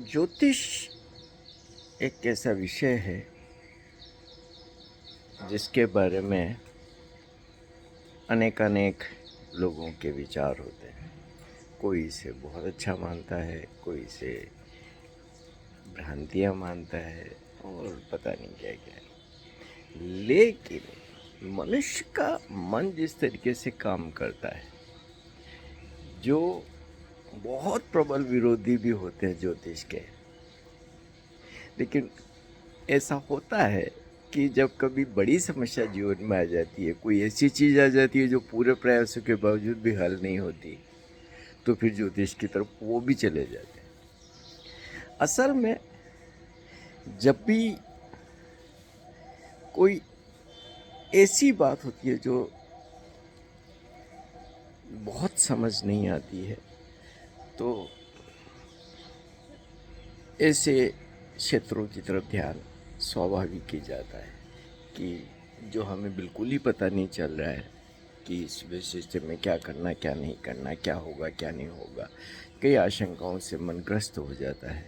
ज्योतिष एक ऐसा विषय है जिसके बारे में अनेक अनेक लोगों के विचार होते हैं। कोई इसे बहुत अच्छा मानता है, कोई इसे भ्रांतियाँ मानता है और पता नहीं क्या क्या है। लेकिन मनुष्य का मन जिस तरीके से काम करता है, जो बहुत प्रबल विरोधी भी होते हैं ज्योतिष के, लेकिन ऐसा होता है कि जब कभी बड़ी समस्या जीवन में आ जाती है, कोई ऐसी चीज़ आ जाती है जो पूरे प्रयासों के बावजूद भी हल नहीं होती, तो फिर ज्योतिष की तरफ वो भी चले जाते हैं। असल में जब भी कोई ऐसी बात होती है जो बहुत समझ नहीं आती है, तो ऐसे क्षेत्रों की तरफ ध्यान स्वाभाविक ही जाता है कि जो हमें बिल्कुल ही पता नहीं चल रहा है कि इस विषय में क्या करना, क्या नहीं करना, क्या होगा, क्या नहीं होगा, कई आशंकाओं से मन ग्रस्त हो जाता है,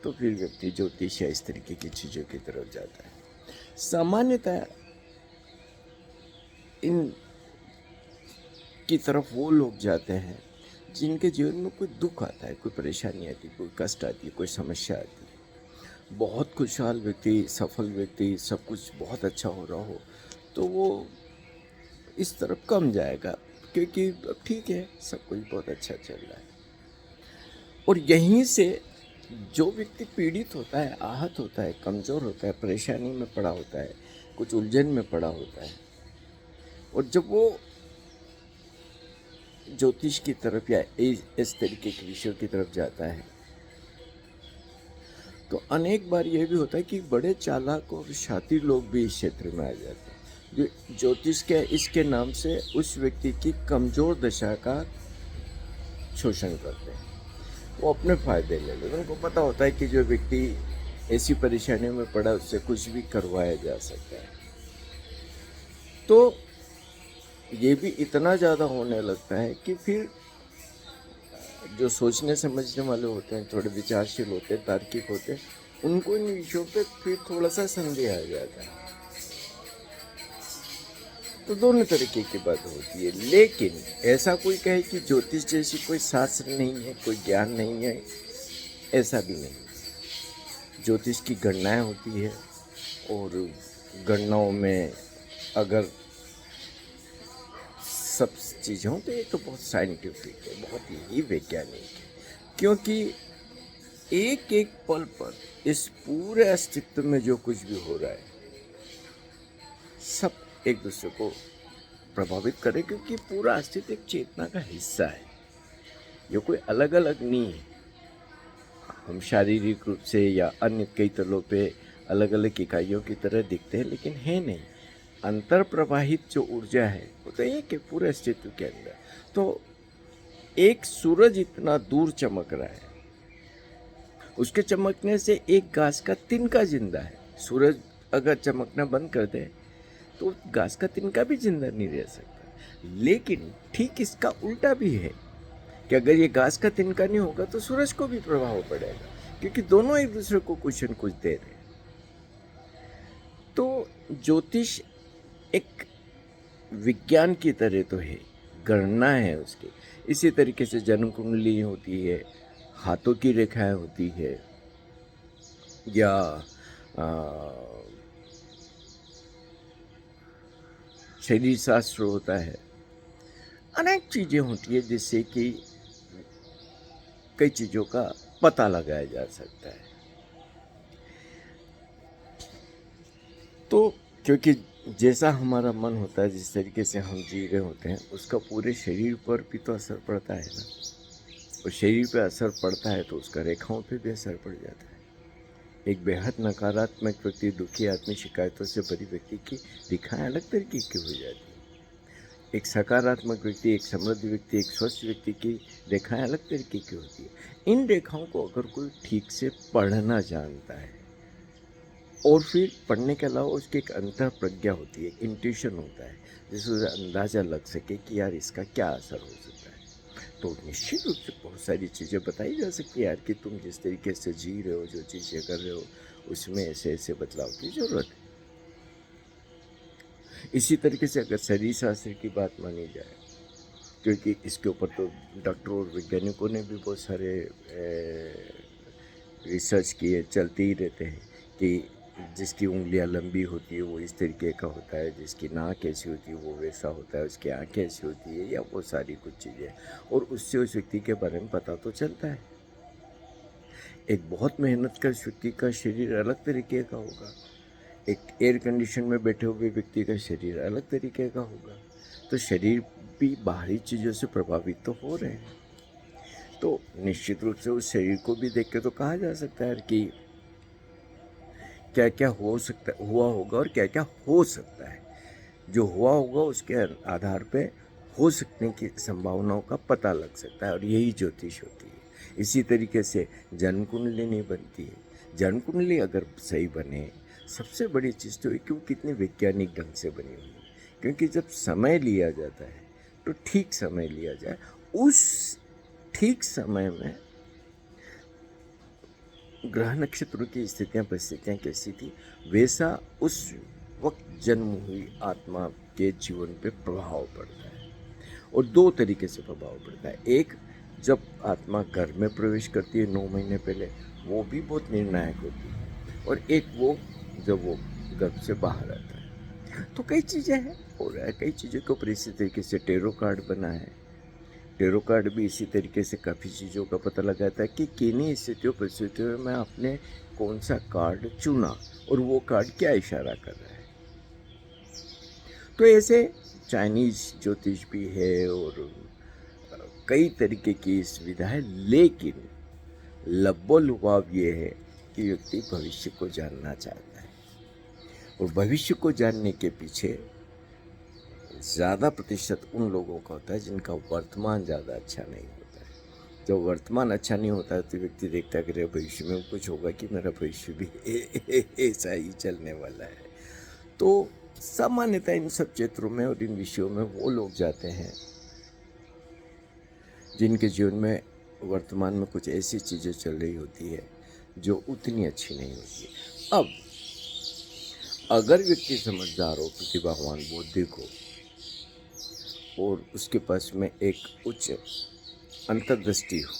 तो फिर व्यक्ति ज्योतिष या इस तरीके की चीज़ों की तरफ जाता है। सामान्यतः इन की तरफ वो लोग जाते हैं जिनके जीवन में कोई दुख आता है, कोई परेशानी आती है, कोई कष्ट आती है, कोई समस्या आती है। बहुत खुशहाल व्यक्ति, सफल व्यक्ति, सब कुछ बहुत अच्छा हो रहा हो, तो वो इस तरफ कम जाएगा, क्योंकि ठीक है, सब कुछ बहुत अच्छा चल रहा है। और यहीं से जो व्यक्ति पीड़ित होता है, आहत होता है, कमज़ोर होता है, परेशानी में पड़ा होता है, कुछ उलझन में पड़ा होता है, और जब वो ज्योतिष की तरफ या इस तरीके के विषयों की तरफ जाता है, तो अनेक बार ये भी होता है कि बड़े चालाक और शातिर लोग भी इस क्षेत्र में आ जाते हैं, जो ज्योतिष के इसके नाम से उस व्यक्ति की कमज़ोर दशा का शोषण करते हैं। वो अपने फ़ायदे ले लेते हैं। उनको पता होता है कि जो व्यक्ति ऐसी परेशानियों में पड़ा, उससे कुछ भी करवाया जा सकता है। तो ये भी इतना ज़्यादा होने लगता है कि फिर जो सोचने समझने वाले होते हैं, थोड़े विचारशील होते हैं, तार्किक होते हैं, उनको इन विषयों पे फिर थोड़ा सा संदेह आ जाता है। तो दोनों तरीके की बात होती है। लेकिन ऐसा कोई कहे कि ज्योतिष जैसी कोई शास्त्र नहीं है, कोई ज्ञान नहीं है, ऐसा भी नहीं। ज्योतिष की गणनाएं होती है, और गणनाओं में अगर सब चीज़ों तो ये तो बहुत साइंटिफिक है, बहुत ही वैज्ञानिक है, क्योंकि एक एक पल पर इस पूरे अस्तित्व में जो कुछ भी हो रहा है, सब एक दूसरे को प्रभावित करे, क्योंकि पूरा अस्तित्व एक चेतना का हिस्सा है। ये कोई अलग अलग नहीं है। हम शारीरिक रूप से या अन्य कई तलों पे अलग अलग इकाइयों की तरह दिखते हैं, लेकिन है नहीं। अंतर प्रवाहित जो ऊर्जा है वो तो एक है पूरे अस्तित्व के अंदर। तो एक सूरज इतना दूर चमक रहा है, उसके चमकने से एक घास का तिनका जिंदा है। सूरज अगर चमकना बंद कर दे तो घास का तिनका भी जिंदा नहीं रह सकता। लेकिन ठीक इसका उल्टा भी है कि अगर ये घास का तिनका नहीं होगा तो सूरज को भी प्रभाव पड़ेगा, क्योंकि दोनों एक दूसरे को कुछ न कुछ दे रहे हैं। तो ज्योतिष एक विज्ञान की तरह तो है, गणना है उसकी। इसी तरीके से जन्म कुंडली होती है, हाथों की रेखाएं होती है, या शरीर शास्त्र होता है। अनेक चीज़ें होती है जिससे कि कई चीज़ों का पता लगाया जा सकता है। तो क्योंकि जैसा हमारा मन होता है, जिस तरीके से हम जी रहे होते हैं, उसका पूरे शरीर पर भी तो असर पड़ता है ना। और शरीर पे असर पड़ता है तो उसका रेखाओं पे भी असर पड़ जाता है। एक बेहद नकारात्मक व्यक्ति, दुखी आदमी, शिकायतों से भरी व्यक्ति की रेखाएं अलग तरीके की हो जाती है। एक सकारात्मक व्यक्ति, एक समृद्ध व्यक्ति, एक स्वस्थ व्यक्ति की रेखाएं अलग तरीके की होती है। इन रेखाओं को अगर कोई ठीक से पढ़ना जानता है, और फिर पढ़ने के अलावा उसकी एक अंतर प्रज्ञा होती है, इंट्यूशन होता है, जिससे अंदाज़ा लग सके कि यार इसका क्या असर हो सकता है, तो निश्चित रूप से बहुत सारी चीज़ें बताई जा सकती है यार कि तुम जिस तरीके से जी रहे हो, जो चीज़ें कर रहे हो, उसमें ऐसे ऐसे बदलाव की ज़रूरत है। इसी तरीके से अगर शरीर शास्त्र की बात मानी जाए, क्योंकि इसके ऊपर तो डॉक्टरों और वैज्ञानिकों ने भी बहुत सारे रिसर्च किए, चलते ही रहते हैं कि जिसकी उंगलियां लंबी होती है वो इस तरीके का होता है, जिसकी नाक ऐसी होती है वो वैसा होता है, उसकी आँखें ऐसी होती है, या वो सारी कुछ चीज़ें, और उससे उस व्यक्ति के बारे में पता तो चलता है। एक बहुत मेहनत कर व्यक्ति का शरीर अलग तरीके का होगा, एक एयर कंडीशन में बैठे हुए व्यक्ति का शरीर अलग तरीके का होगा। तो शरीर भी बाहरी चीज़ों से प्रभावित तो हो रहे हैं। तो निश्चित रूप से उस शरीर को भी देख के तो कहा जा सकता है कि क्या क्या हो सकता हुआ होगा और क्या क्या हो सकता है। जो हुआ होगा उसके आधार पे हो सकने की संभावनाओं का पता लग सकता है, और यही ज्योतिष होती है। इसी तरीके से जन्म कुंडली नहीं बनती है। जन्म कुंडली अगर सही बने, सबसे बड़ी चीज़ तो है कि वो कितने वैज्ञानिक ढंग से बनी हुई है। क्योंकि जब समय लिया जाता है तो ठीक समय लिया जाए, उस ठीक समय में ग्रह नक्षत्रों की स्थितियाँ परिस्थितियाँ कैसी थी, वैसा उस वक्त जन्म हुई आत्मा के जीवन पे प्रभाव पड़ता है। और दो तरीके से प्रभाव पड़ता है। एक, जब आत्मा घर में प्रवेश करती है 9 महीने पहले, वो भी बहुत निर्णायक होती है। और एक वो, जब वो गर्भ से बाहर आता है। तो कई चीज़ें हैं, और कई चीज़ों के ऊपर इसी तरीके से टेरो कार्ड बना है। टेरो कार्ड भी इसी तरीके से काफ़ी चीज़ों का पता लगाता है कि किन्हीं स्थितियों परिस्थितियों में आपने कौन सा कार्ड चुना और वो कार्ड क्या इशारा कर रहा है। तो ऐसे चाइनीज ज्योतिष भी है, और कई तरीके की सुविधा है, लेकिन लब्बो-लुभाव ये है कि व्यक्ति भविष्य को जानना चाहता है, और भविष्य को जानने के पीछे ज़्यादा प्रतिशत उन लोगों का होता है जिनका वर्तमान ज़्यादा अच्छा नहीं होता है। जब वर्तमान अच्छा नहीं होता है तो व्यक्ति देखता है कि भविष्य में कुछ होगा कि मेरा भविष्य भी ऐसा ही चलने वाला है। तो सामान्यतः इन सब क्षेत्रों में और इन विषयों में वो लोग जाते हैं जिनके जीवन में वर्तमान में कुछ ऐसी चीज़ें चल रही होती है जो उतनी अच्छी नहीं होती है। अब अगर व्यक्ति समझदार हो, प्रतिभावान, बौद्धिक हो, और उसके पास में एक उच्च अंतर्दृष्टि हो,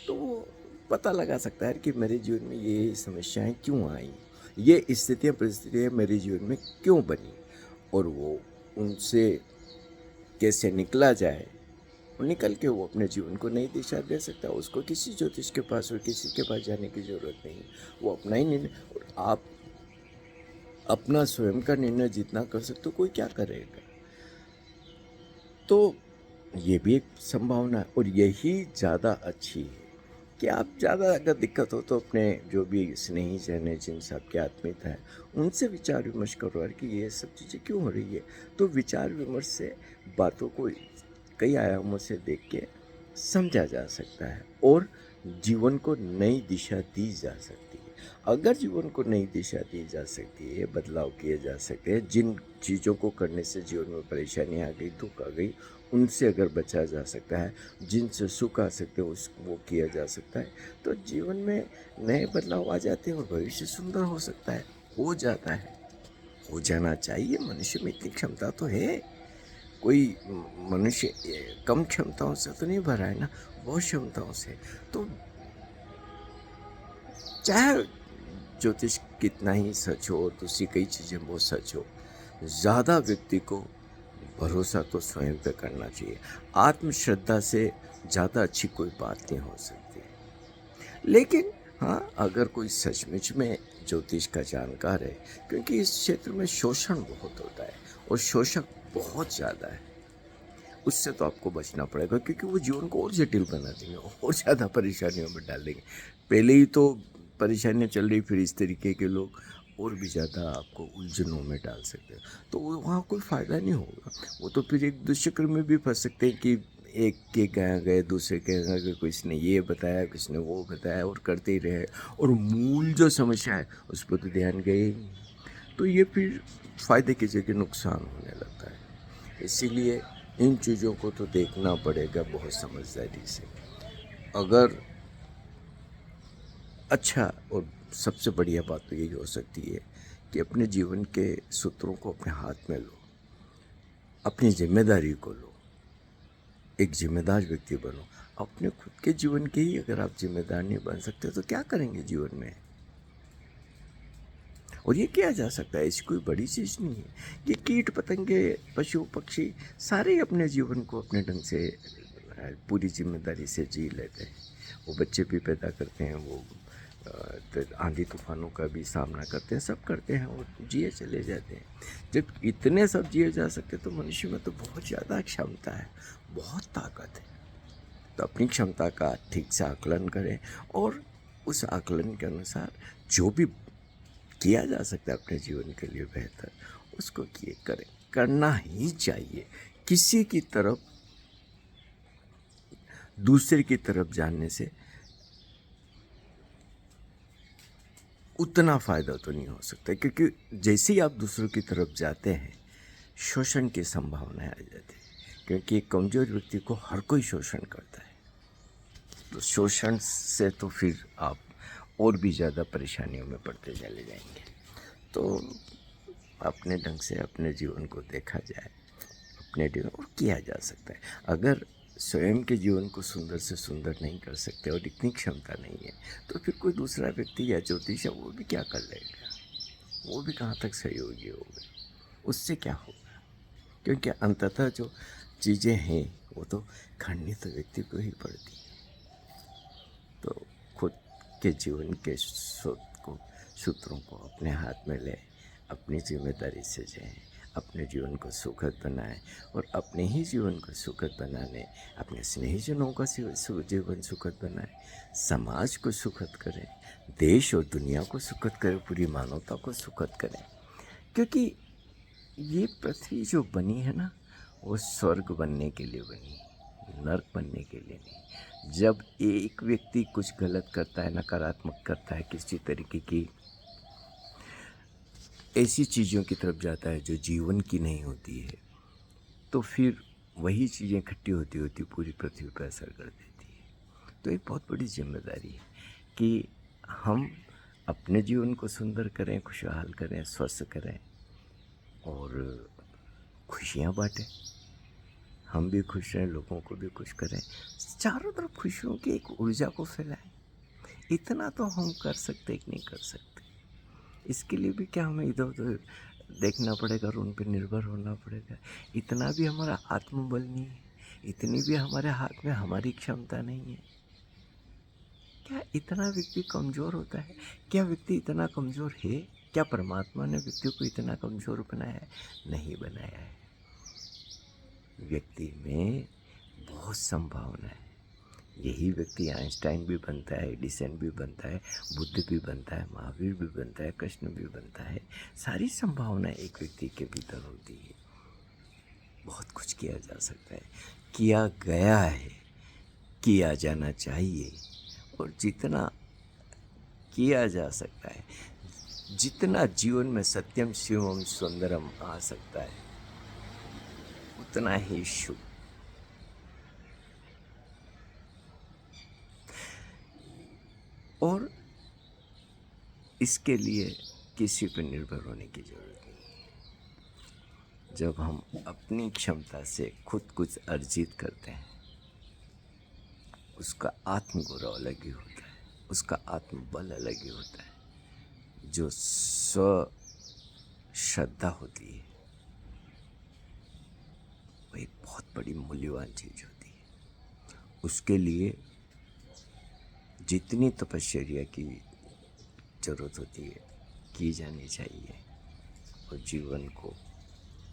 तो वो पता लगा सकता है कि मेरे जीवन में ये समस्याएं क्यों आई, ये स्थितियाँ परिस्थितियाँ मेरे जीवन में क्यों बनी, और वो उनसे कैसे निकला जाए, और निकल के वो अपने जीवन को नई दिशा दे सकता है। उसको किसी ज्योतिष के पास और किसी के पास जाने की ज़रूरत नहीं। वो अपना ही निर्णय, और आप अपना स्वयं का निर्णय जितना कर सकते हो, कोई क्या करेगा। तो ये भी एक संभावना है, और यही ज़्यादा अच्छी है कि आप ज़्यादा अगर दिक्कत हो तो अपने जो भी स्नेही जन है, जिनसे आपकी आत्मीयता है, उनसे विचार विमर्श करो यार कि ये सब चीज़ें क्यों हो रही है। तो विचार विमर्श से बातों को कई आयामों से देख के समझा जा सकता है, और जीवन को नई दिशा दी जा सकती है। अगर जीवन को नई दिशा दी जा सकती है, बदलाव किए जा सकते हैं, जिन चीज़ों को करने से जीवन में परेशानी आ गई, दुख आ गई, उनसे अगर बचा जा सकता है, जिनसे सुख आ सकते हैं उस वो किया जा सकता है, तो जीवन में नए बदलाव आ जाते हैं और भविष्य सुंदर हो सकता है, हो जाता है, हो जाना चाहिए। मनुष्य में इतनी क्षमता तो है। कोई मनुष्य कम क्षमताओं से तो नहीं भरा है ना, बहुत क्षमताओं से। तो चाहे ज्योतिष कितना ही सच हो, दूसरी कई चीज़ें बहुत सच हो, ज़्यादा व्यक्ति को भरोसा तो स्वयं पे करना चाहिए। आत्मश्रद्धा से ज़्यादा अच्छी कोई बात नहीं हो सकती। लेकिन हाँ, अगर कोई सचमुच में ज्योतिष का जानकार है, क्योंकि इस क्षेत्र में शोषण बहुत होता है और शोषक बहुत ज़्यादा है, उससे तो आपको बचना पड़ेगा, क्योंकि वो जीवन को और जटिल बना देंगे, और ज़्यादा परेशानियों में डाल देंगे। पहले ही तो परेशानियाँ चल रही, फिर इस तरीके के लोग और भी ज़्यादा आपको उलझनों में डाल सकते हैं। तो वहाँ कोई फ़ायदा नहीं होगा। वो तो फिर एक दुष्चक्र में भी फंस सकते हैं कि एक के यहाँ गए, दूसरे के यहाँ गए, किसी ने ये बताया, किसी ने वो बताया, और करते ही रहे, और मूल जो समस्या है उस पर तो ध्यान गए ही नहीं। तो ये फिर फ़ायदे की जगह नुकसान होने लगता है। इसीलिए इन चीज़ों को तो देखना पड़ेगा बहुत समझदारी से। अगर अच्छा, और सबसे बढ़िया बात तो यही हो सकती है कि अपने जीवन के सूत्रों को अपने हाथ में लो, अपनी जिम्मेदारी को लो, एक जिम्मेदार व्यक्ति बनो। अपने खुद के जीवन के ही अगर आप जिम्मेदार नहीं बन सकते तो क्या करेंगे जीवन में? और ये किया जा सकता है, ऐसी कोई बड़ी चीज़ नहीं है। ये कीट पतंगे, पशु पक्षी सारे ही अपने जीवन को अपने ढंग से पूरी जिम्मेदारी से जी लेते हैं। वो बच्चे भी पैदा करते हैं, वो तो आंधी तूफानों का भी सामना करते हैं, सब करते हैं और जिए चले जाते हैं। जब इतने सब जिए जा सकते तो मनुष्य में तो बहुत ज़्यादा क्षमता है, बहुत ताकत है। तो अपनी क्षमता का ठीक से आकलन करें और उस आकलन के अनुसार जो भी किया जा सकता है अपने जीवन के लिए बेहतर, उसको किए करें, करना ही चाहिए। किसी की तरफ, दूसरे की तरफ जानने से उतना फ़ायदा तो नहीं हो सकता, क्योंकि जैसे ही आप दूसरों की तरफ जाते हैं शोषण की संभावना आ जाती है, क्योंकि एक कमज़ोर व्यक्ति को हर कोई शोषण करता है। तो शोषण से तो फिर आप और भी ज़्यादा परेशानियों में पड़ते चले जाएंगे। तो अपने ढंग से अपने जीवन को देखा जाए, अपने जीवन और किया जा सकता है। अगर स्वयं के जीवन को सुंदर से सुंदर नहीं कर सकते और इतनी क्षमता नहीं है तो फिर कोई दूसरा व्यक्ति या ज्योतिष है वो भी क्या कर लेगा, वो भी कहाँ तक सहयोगी होगा, उससे क्या होगा? क्योंकि अंततः जो चीज़ें हैं वो तो खंडित व्यक्ति को ही पड़ती है। तो खुद के जीवन के सूत्रों को अपने हाथ में ले, अपनी जिम्मेदारी से जिएं, अपने जीवन को सुखद बनाएं और अपने ही जीवन को सुखद बनाने अपने स्नेहीजनों का जीवन सुखद बनाएं, समाज को सुखद करें, देश और दुनिया को सुखद करें, पूरी मानवता को सुखद करें। क्योंकि ये पृथ्वी जो बनी है ना, वो स्वर्ग बनने के लिए बनी है, नर्क बनने के लिए नहीं। जब एक व्यक्ति कुछ गलत करता है, नकारात्मक करता है, किसी तरीके की ऐसी चीज़ों की तरफ जाता है जो जीवन की नहीं होती है, तो फिर वही चीज़ें इकट्ठी होती होती पूरी पृथ्वी पर असर कर देती है। तो एक बहुत बड़ी जिम्मेदारी है कि हम अपने जीवन को सुंदर करें, खुशहाल करें, स्वस्थ करें और खुशियाँ बांटें। हम भी खुश रहें, लोगों को भी खुश करें, चारों तरफ खुशियों की एक ऊर्जा को फैलाएं। इतना तो हम कर सकते कि नहीं कर सकते। इसके लिए भी क्या हमें इधर उधर देखना पड़ेगा और उन पर निर्भर होना पड़ेगा? इतना भी हमारा आत्मबल नहीं है, इतनी भी हमारे हाथ में हमारी क्षमता नहीं है। क्या इतना व्यक्ति कमज़ोर होता है? क्या व्यक्ति इतना कमज़ोर है? क्या परमात्मा ने व्यक्ति को इतना कमज़ोर बनाया है? नहीं बनाया है। व्यक्ति में बहुत संभावना है। यही व्यक्ति आइंस्टाइन भी बनता है, एडिसन भी बनता है, बुद्ध भी बनता है, महावीर भी बनता है, कृष्ण भी बनता है। सारी संभावना एक व्यक्ति के भीतर होती है। बहुत कुछ किया जा सकता है, किया गया है, किया जाना चाहिए। और जितना किया जा सकता है, जितना जीवन में सत्यम शिवम सुंदरम आ सकता है, उतना ही शुभ। और इसके लिए किसी पर निर्भर होने की ज़रूरत नहीं है। जब हम अपनी क्षमता से खुद कुछ अर्जित करते हैं, उसका आत्मगौरव अलग ही होता है, उसका आत्मबल अलग ही होता है। जो स्व श्रद्धा होती है वो एक बहुत बड़ी मूल्यवान चीज़ होती है। उसके लिए जितनी तपश्चर्या की ज़रूरत होती है की जानी चाहिए और जीवन को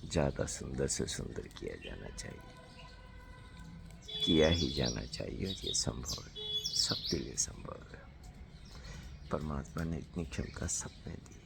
ज़्यादा सुंदर से सुंदर किया जाना चाहिए, किया ही जाना चाहिए। और ये संभव है, सबके लिए संभव है। परमात्मा ने इतनी क्षमता सब में दी।